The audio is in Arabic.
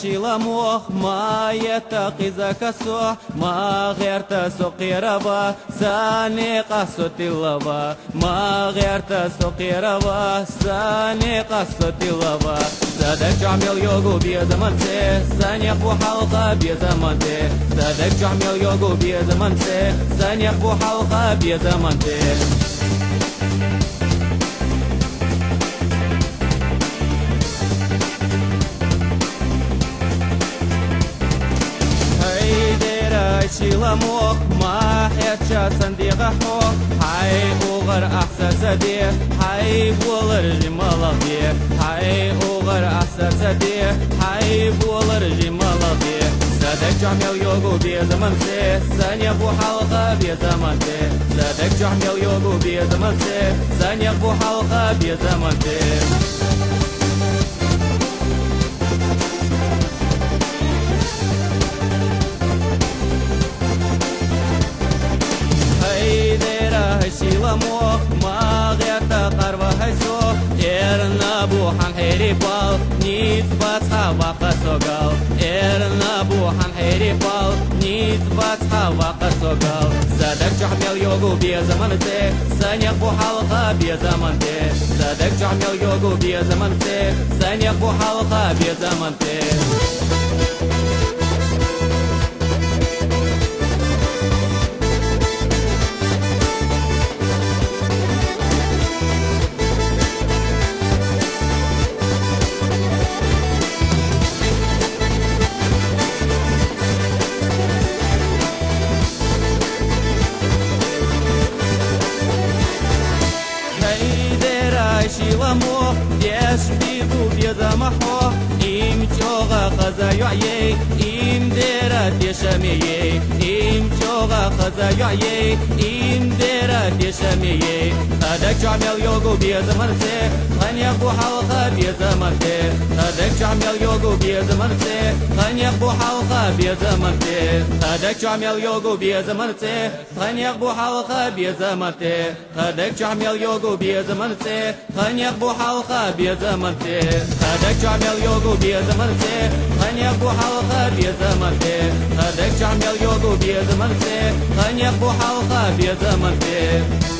شيلموخ ما يتقي زكسو ما غير تسوقي ربا ساني قصة اللبا ما غير تسوقي ربا ساني قصة اللبا صدق جعمل يوغو بيزمن سي سانيق وحلقة بيزمن سي صدق جعمل يوغو بيزمن سي سانيق وحلقة بيزمن سي شيلموخ ما حيتشا صنديق حوخ هاي اوغر احساس دي هاي بولر جمال دي هاي اوغر احساس دي هاي بولر جمال دي صدق جعمل يوغو بيزمن سي ثانية بو حلقة بيزمن سي صدق جعمل يوغو بيزمن سي ثانية بو حلقة بيزمن سي شيلموخ ما غير تقرب هيسو إرنا بوحن حيري بال نيت باتها وقصو قال إرنا بوحن حيري بال نيت باتها وقصو قال صدق جعمل يوغو بيزمن تي ثانية بو حلقة بيزمن تي صدق جعمل يوغو بيزمن تي ثانية بو حلقة بيزمن تي شيلموخ ديش بيبو بيزمحو إيم جوغا خزايعي إيم ديرا ديشمي إيم جوغا خزايعي إيم ديرا ديشمي صدق جعمل يوغو بيزمن سي غنيا بو حلقة بيزمن سي صدق جعمل يوغو بيزمن سي غنيا بو حلقة بيزمن سي صدق جعمل يوغو بيزمن سي غنيا بو حلقة بيزمن سي صدق جعمل يوغو بيزمن سي غنيا بو حلقة بيزمن سي صدق جعمل يوغو بيزمن سي غنيا بو حلقة بيزمن سي صدق جعمل يوغو بيزمن سي غنيا بو حلقة بيزمن سي